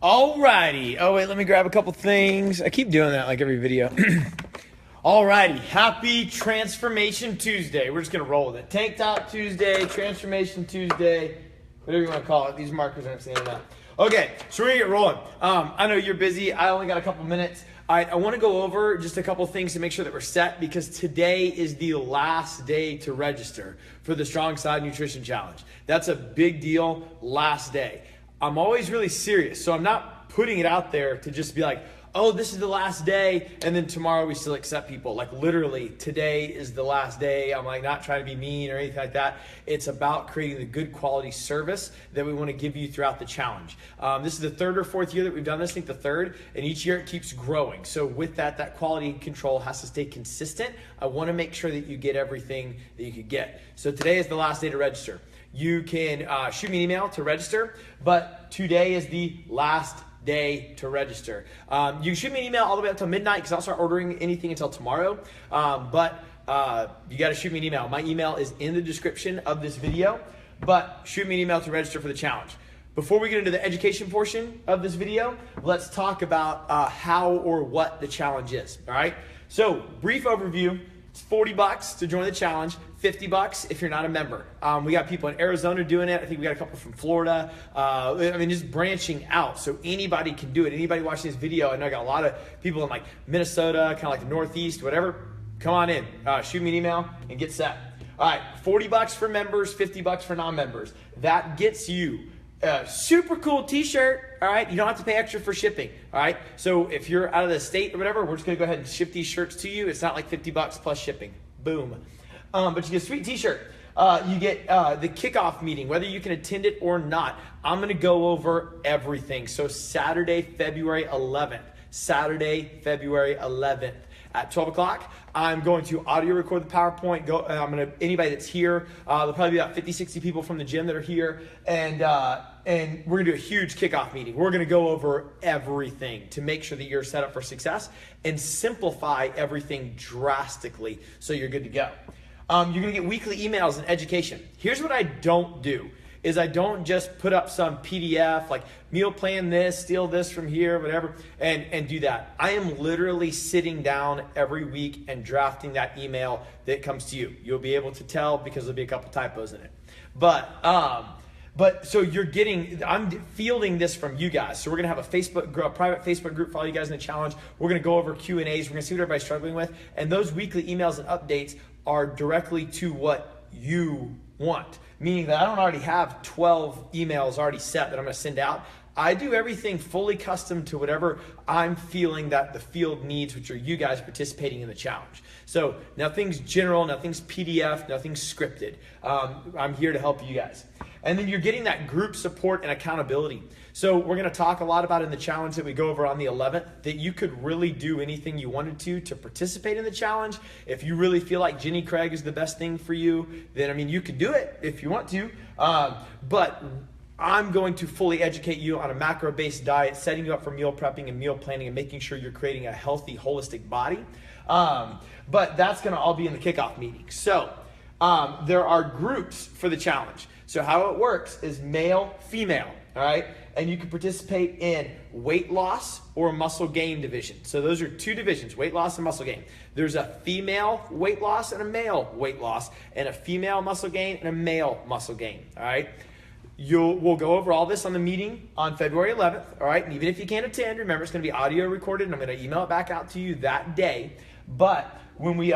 Alrighty. Oh wait, let me grab a couple things. I keep doing that like every video. Alrighty. Happy Transformation Tuesday. We're just gonna roll with it. Tank Top Tuesday, Transformation Tuesday, whatever you want to call it. These markers aren't standing up. Okay, so we're gonna get rolling. I know you're busy. I only got a couple minutes. I want to go over just a couple things to make sure that we're set, because today is the last day to register for the Strong Side Nutrition Challenge. That's a big deal. Last day. I'm always really serious, so I'm not putting it out there to just be like, oh, this is the last day, and then tomorrow we still accept people. Like literally, today is the last day. I'm like not trying to be mean or anything like that. It's about creating the good quality service that we want to give you throughout the challenge. This is the third or fourth year that we've done this, I think the third, and each year it keeps growing. So with that, that quality control has to stay consistent. I want to make sure that you get everything that you could get. So today is the last day to register. You can shoot me an email to register, but today is the last day to register. You can shoot me an email all the way up till midnight, because I'll start ordering anything until tomorrow. But you got to shoot me an email. My email is in the description of this video, but shoot me an email to register for the challenge. Before we get into the education portion of this video, let's talk about how or what the challenge is. All right. So brief overview. It's $40 to join the challenge, $50 if you're not a member. We got people in Arizona doing it. I think we got a couple from Florida. I mean, just branching out so anybody can do it. Anybody watching this video, I know I got a lot of people in like Minnesota, kind of like the Northeast, whatever. Come on in, shoot me an email and get set. All right, $40 for members, $50 for non-members. That gets you a super cool t-shirt, all right? You don't have to pay extra for shipping, all right? So if you're out of the state or whatever, we're just gonna go ahead and ship these shirts to you. It's not like $50 plus shipping, boom. But you get a sweet t-shirt. You get the kickoff meeting, whether you can attend it or not. I'm gonna go over everything. So Saturday, February 11th at 12 o'clock, I'm going to audio record the PowerPoint. Anybody that's here, there'll probably be about 50, 60 people from the gym that are here, and we're gonna do a huge kickoff meeting. We're gonna go over everything to make sure that you're set up for success and simplify everything drastically so you're good to go. You're gonna get weekly emails and education. Here's what I don't do. Is I don't just put up some PDF like meal plan this, steal this from here, whatever, and do that. I am literally sitting down every week and drafting that email that comes to you. You'll be able to tell because there'll be a couple typos in it. But so I'm fielding this from you guys. So we're gonna have a private Facebook group for all you guys in the challenge. We're gonna go over Q&As. We're gonna see what everybody's struggling with. And those weekly emails and updates are directly to what you want. Meaning that I don't already have 12 emails already set that I'm gonna send out. I do everything fully custom to whatever I'm feeling that the field needs, which are you guys participating in the challenge. So nothing's general, nothing's PDF, nothing's scripted. I'm here to help you guys. And then you're getting that group support and accountability. So we're gonna talk a lot about in the challenge that we go over on the 11th, that you could really do anything you wanted to participate in the challenge. If you really feel like Jenny Craig is the best thing for you, then I mean, you could do it if you want to. But I'm going to fully educate you on a macro-based diet, setting you up for meal prepping and meal planning and making sure you're creating a healthy, holistic body. But that's gonna all be in the kickoff meeting. So there are groups for the challenge. So how it works is male, female, all right? And you can participate in weight loss or muscle gain division. So those are two divisions, weight loss and muscle gain. There's a female weight loss and a male weight loss, and a female muscle gain and a male muscle gain, all right? We'll go over all this on the meeting on February 11th, all right? And even if you can't attend, remember it's gonna be audio recorded and I'm gonna email it back out to you that day. But when we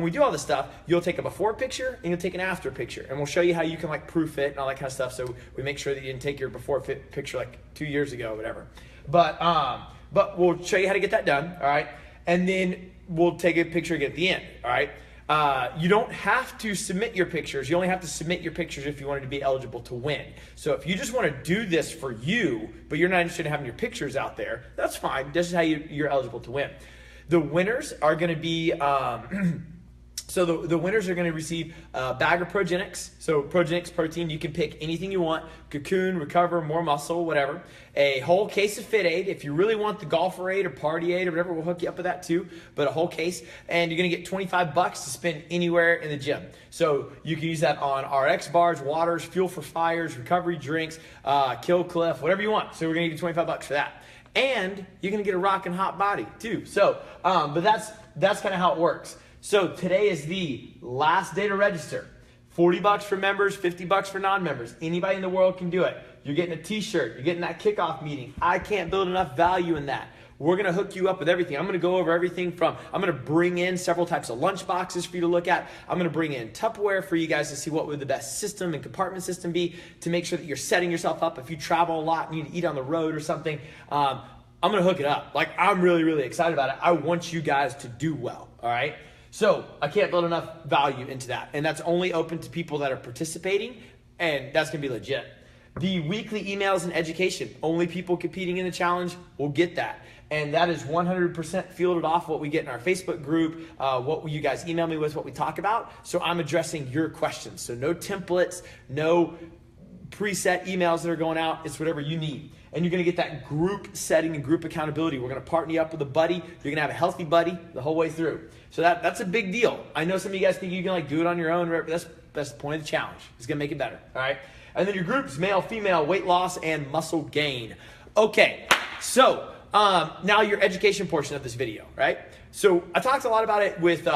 do all this stuff, you'll take a before picture and you'll take an after picture, and we'll show you how you can like proof it and all that kind of stuff. So we make sure that you didn't take your before picture like 2 years ago, or whatever. But we'll show you how to get that done, all right? And then we'll take a picture again at the end, all right? You don't have to submit your pictures. You only have to submit your pictures if you wanted to be eligible to win. So if you just want to do this for you, but you're not interested in having your pictures out there, that's fine. This is how you're eligible to win. The winners are going to be So the winners are going to receive a bag of Progenics. So Progenics protein, you can pick anything you want. Cocoon, Recover, More Muscle, whatever. A whole case of Fit Aid. If you really want the Golfer Aid or Party Aid or whatever, we'll hook you up with that too. But a whole case. And you're going to get $25 to spend anywhere in the gym. So you can use that on RX bars, waters, Fuel for Fires, recovery drinks, Kill Cliff, whatever you want. So we're going to give you $25 for that. And you're going to get a rockin' hot body too. So, but that's kind of how it works. So today is the last day to register. $40 for members, $50 for non-members. Anybody in the world can do it. You're getting a t-shirt. You're getting that kickoff meeting. I can't build enough value in that. We're going to hook you up with everything. I'm going to go over everything I'm going to bring in several types of lunch boxes for you to look at. I'm going to bring in Tupperware for you guys to see what would the best system and compartment system be to make sure that you're setting yourself up. If you travel a lot and you need to eat on the road or something, I'm going to hook it up. Like, I'm really, really excited about it. I want you guys to do well, all right? So I can't build enough value into that. And that's only open to people that are participating, and that's going to be legit. The weekly emails and education, only people competing in the challenge will get that. And that is 100% fielded off what we get in our Facebook group, what you guys email me with, what we talk about. So I'm addressing your questions. So no templates, no preset emails that are going out. It's whatever you need. And you're going to get that group setting and group accountability. We're going to partner you up with a buddy. You're going to have a healthy buddy the whole way through. So that's a big deal. I know some of you guys think you can like do it on your own. But that's the point of the challenge. It's going to make it better. All right. And then your groups, male, female, weight loss, and muscle gain. Okay. So now your education portion of this video, right? So I talked a lot about it with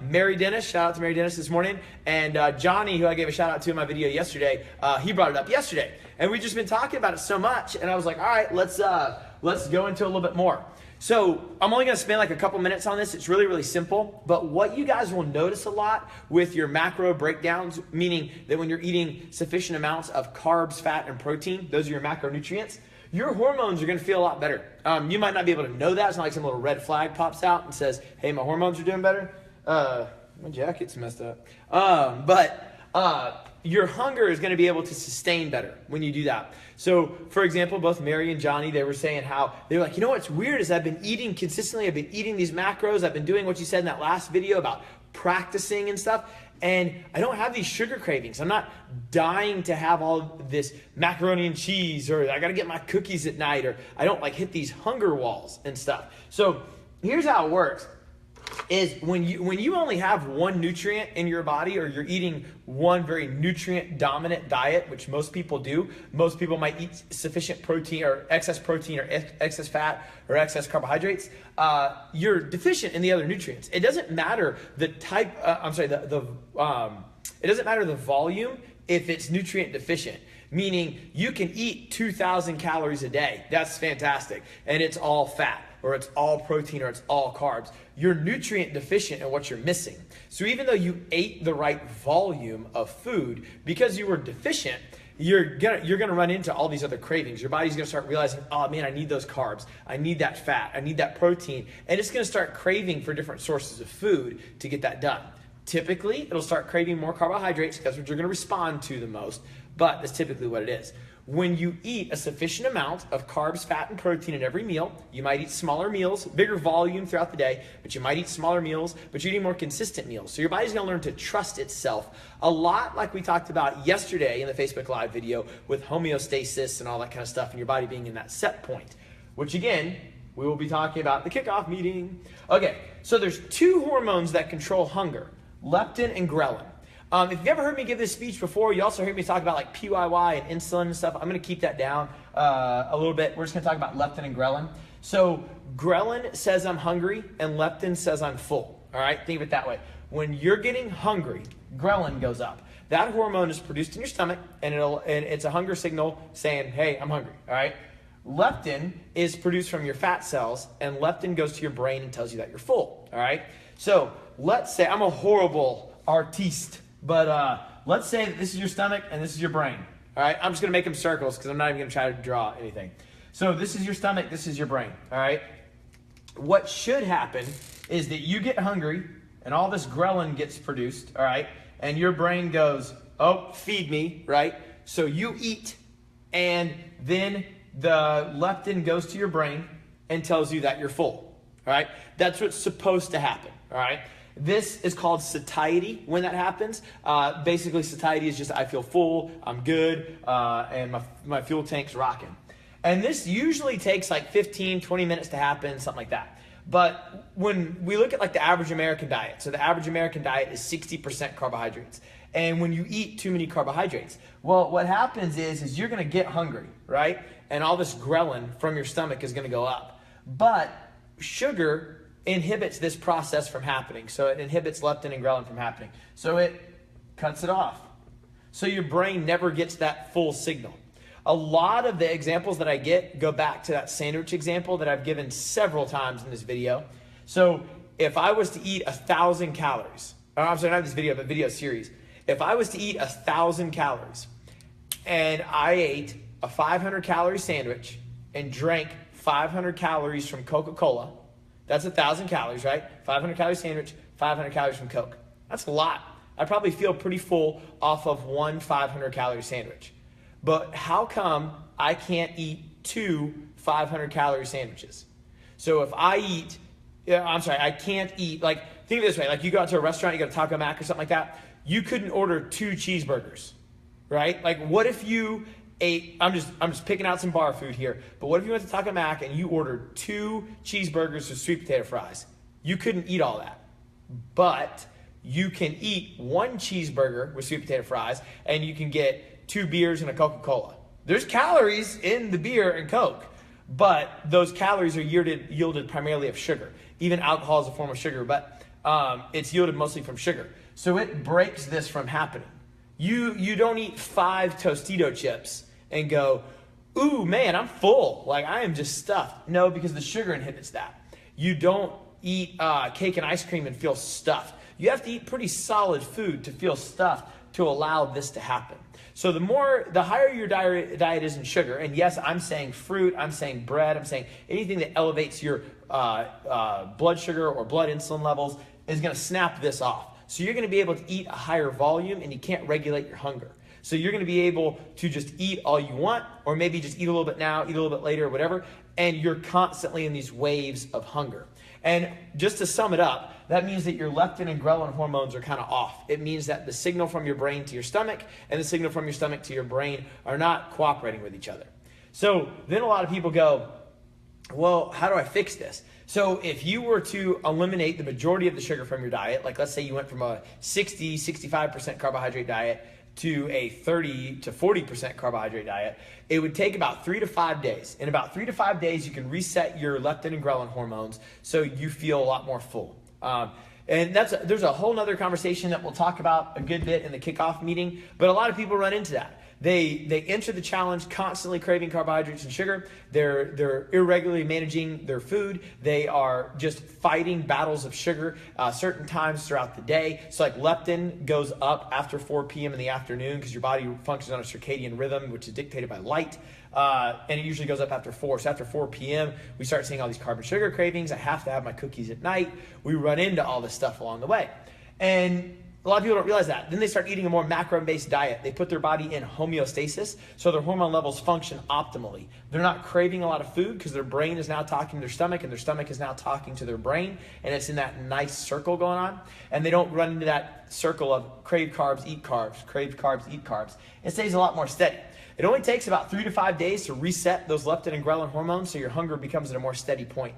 Mary Dennis. Shout out to Mary Dennis this morning. And Johnny, who I gave a shout out to in my video yesterday, he brought it up yesterday. And we've just been talking about it so much. And I was like, all right, let's go into a little bit more. So I'm only going to spend like a couple minutes on this. It's really, really simple. But what you guys will notice a lot with your macro breakdowns, meaning that when you're eating sufficient amounts of carbs, fat, and protein, those are your macronutrients, your hormones are going to feel a lot better. You might not be able to know that. It's not like some little red flag pops out and says, hey, my hormones are doing better. My jacket's messed up. But your hunger is going to be able to sustain better when you do that. So, for example, both Mary and Johnny, they were saying how, they were like, you know what's weird is I've been eating consistently. I've been eating these macros. I've been doing what you said in that last video about practicing and stuff. And I don't have these sugar cravings. I'm not dying to have all this macaroni and cheese, or I got to get my cookies at night, or I don't like hit these hunger walls and stuff. So here's how it works. Is when you only have one nutrient in your body, or you're eating one very nutrient dominant diet, which most people do. Most people might eat sufficient protein or excess fat or excess carbohydrates. You're deficient in the other nutrients. It doesn't matter the type. It doesn't matter the volume if it's nutrient deficient. Meaning you can eat 2,000 calories a day. That's fantastic, and it's all fat, or it's all protein, or it's all carbs. You're nutrient deficient in what you're missing. So even though you ate the right volume of food, because you were deficient, you're gonna run into all these other cravings. Your body's gonna start realizing, oh man, I need those carbs, I need that fat, I need that protein, and it's gonna start craving for different sources of food to get that done. Typically, it'll start craving more carbohydrates because what you're gonna respond to the most, but that's typically what it is. When you eat a sufficient amount of carbs, fat, and protein at every meal, you might eat smaller meals, bigger volume throughout the day, but you might eat smaller meals, but you're eating more consistent meals. So your body's gonna learn to trust itself a lot, like we talked about yesterday in the Facebook Live video with homeostasis and all that kind of stuff, and your body being in that set point, which again, we will be talking about the kickoff meeting. Okay, so there's two hormones that control hunger, leptin and ghrelin. If you've ever heard me give this speech before, you also heard me talk about like PYY and insulin and stuff. I'm going to keep that down a little bit. We're just going to talk about leptin and ghrelin. So ghrelin says I'm hungry and leptin says I'm full. All right, think of it that way. When you're getting hungry, ghrelin goes up. That hormone is produced in your stomach, and it's a hunger signal saying, hey, I'm hungry. All right. Leptin is produced from your fat cells, and leptin goes to your brain and tells you that you're full. All right. So let's say I'm a horrible artiste. But let's say that this is your stomach and this is your brain. All right, I'm just going to make them circles because I'm not even going to try to draw anything. So this is your stomach, this is your brain. All right, what should happen is that you get hungry and all this ghrelin gets produced. All right, and your brain goes, oh, feed me, right? So you eat, and then the leptin goes to your brain and tells you that you're full. All right, that's what's supposed to happen. All right. This is called satiety when that happens. Basically, satiety is just I feel full, I'm good, and my fuel tank's rocking. And this usually takes like 15, 20 minutes to happen, something like that. But when we look at like the average American diet, so the average American diet is 60% carbohydrates. And when you eat too many carbohydrates, well, what happens is you're gonna get hungry, right? And all this ghrelin from your stomach is gonna go up. But sugar inhibits this process from happening. So it inhibits leptin and ghrelin from happening. So it cuts it off. So your brain never gets that full signal. A lot of the examples that I get go back to that sandwich example that I've given several times in this video. So if I was to eat 1,000 calories, I'm sorry, not this video, but video series. If I was to eat 1,000 calories and I ate a 500 calorie sandwich and drank 500 calories from Coca-Cola, that's 1,000 calories, right? 500 calorie sandwich, 500 calories from Coke. That's a lot. I probably feel pretty full off of one 500 calorie sandwich. But how come I can't eat two 500 calorie sandwiches? So if I eat, I can't eat, like, think of it this way, like you go out to a restaurant, you go to Taco Mac or something like that, you couldn't order 2 cheeseburgers, right? Like what if you ate, I'm just picking out some bar food here, but what if you went to Taco Mac and you ordered 2 cheeseburgers with sweet potato fries? You couldn't eat all that, but you can eat 1 cheeseburger with sweet potato fries and you can get 2 beers and a Coca-Cola. There's calories in the beer and Coke, but those calories are yielded primarily of sugar. Even alcohol is a form of sugar, but it's yielded mostly from sugar. So it breaks this from happening. You don't eat 5 Tostito chips and go, ooh, man, I'm full. Like, I am just stuffed. No, because the sugar inhibits that. You don't eat cake and ice cream and feel stuffed. You have to eat pretty solid food to feel stuffed to allow this to happen. So the higher your diet is in sugar, and yes, I'm saying fruit, I'm saying bread, I'm saying anything that elevates your blood sugar or blood insulin levels is going to snap this off. So you're going to be able to eat a higher volume and you can't regulate your hunger. So you're going to be able to just eat all you want, or maybe just eat a little bit now, eat a little bit later, or whatever, and you're constantly in these waves of hunger. And just to sum it up, that means that your leptin and ghrelin hormones are kind of off. It means that the signal from your brain to your stomach and the signal from your stomach to your brain are not cooperating with each other. So then a lot of people go, well, how do I fix this? So if you were to eliminate the majority of the sugar from your diet, like let's say you went from a 60, 65% carbohydrate diet to a 30 to 40% carbohydrate diet, it would take about 3 to 5 days. In about 3 to 5 days, you can reset your leptin and ghrelin hormones so you feel a lot more full. And there's a whole nother conversation that we'll talk about a good bit in the kickoff meeting, but a lot of people run into that. They enter the challenge constantly craving carbohydrates and sugar. They're irregularly managing their food. They are just fighting battles of sugar certain times throughout the day. So like leptin goes up after 4 p.m. in the afternoon because your body functions on a circadian rhythm, which is dictated by light. And it usually goes up after 4. So after 4 p.m., we start seeing all these carb and sugar cravings. I have to have my cookies at night. We run into all this stuff along the way. And a lot of people don't realize that. Then they start eating a more macro-based diet. They put their body in homeostasis, so their hormone levels function optimally. They're not craving a lot of food because their brain is now talking to their stomach, and their stomach is now talking to their brain, and it's in that nice circle going on. And they don't run into that circle of crave carbs, eat carbs, crave carbs, eat carbs. It stays a lot more steady. It only takes about 3 to 5 days to reset those leptin and ghrelin hormones so your hunger becomes at a more steady point.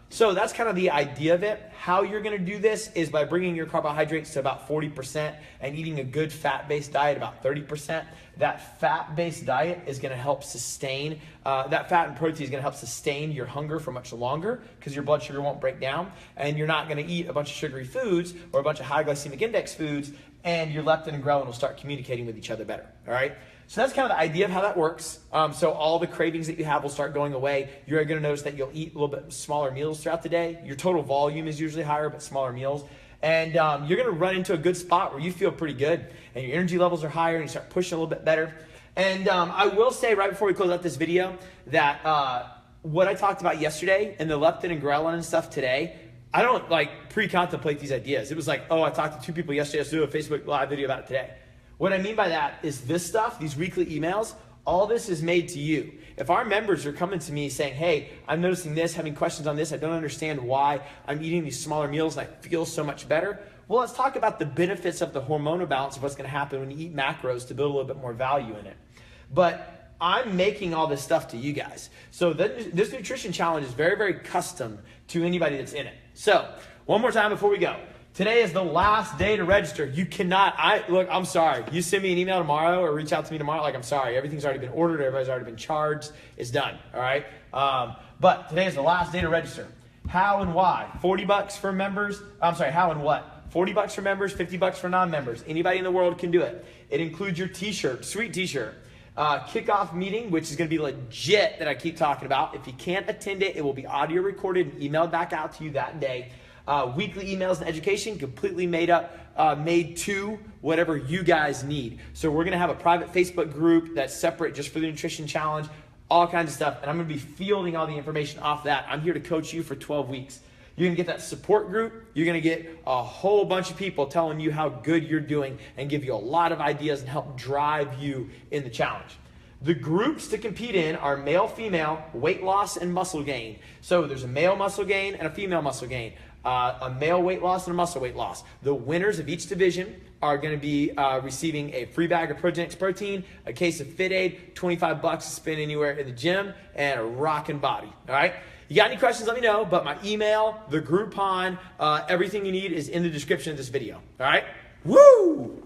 So that's kind of the idea of it. How you're going to do this is by bringing your carbohydrates to about 40% and eating a good fat-based diet about 30%. That fat-based diet is going to help sustain, that fat and protein is going to help sustain your hunger for much longer because your blood sugar won't break down, and you're not going to eat a bunch of sugary foods or a bunch of high glycemic index foods, and your leptin and ghrelin will start communicating with each other better, all right? So that's kind of the idea of how that works. So all the cravings that you have will start going away. You're going to notice that you'll eat a little bit smaller meals throughout the day. Your total volume is usually higher, but smaller meals. And you're going to run into a good spot where you feel pretty good and your energy levels are higher and you start pushing a little bit better. And I will say right before we close out this video that what I talked about yesterday and the leptin and ghrelin and stuff today, I don't like pre-contemplate these ideas. It was like, oh, I talked to 2 people yesterday. Let's do a Facebook Live video about it today. What I mean by that is this stuff, these weekly emails, All this is made to you. If our members are coming to me saying, hey, I'm noticing this, having questions on this, I don't understand why I'm eating these smaller meals and I feel so much better, well, let's talk about the benefits of the hormonal balance of what's going to happen when you eat macros to build a little bit more value in it. But I'm making all this stuff to you guys. So this nutrition challenge is very, very custom to anybody that's in it. So one more time before we go. Today is the last day to register. You cannot, I'm sorry. You send me an email tomorrow or reach out to me tomorrow, I'm sorry. Everything's already been ordered. Everybody's already been charged. It's done, all right? But today is the last day to register. How and why? $40 for members. How and what? $40 for members, $50 for non-members. Anybody in the world can do it. It includes your t-shirt, sweet t-shirt. Kickoff meeting, which is going to be legit that I keep talking about. If you can't attend it, it will be audio recorded and emailed back out to you that day. Weekly emails and education completely made to whatever you guys need. So we're going to have a private Facebook group that's separate just for the nutrition challenge, all kinds of stuff. And I'm going to be fielding all the information off that. I'm here to coach you for 12 weeks. You're going to get that support group. You're going to get a whole bunch of people telling you how good you're doing and give you a lot of ideas and help drive you in the challenge. The groups to compete in are male, female, weight loss, and muscle gain. So there's a male muscle gain and a female muscle gain. A male weight loss and a muscle weight loss. The winners of each division are going to be receiving a free bag of Progenix protein, a case of Fit Aid, $25 to spend anywhere in the gym, and a rockin' body. All right. You got any questions, let me know. But my email, the Groupon, everything you need is in the description of this video. All right. Woo!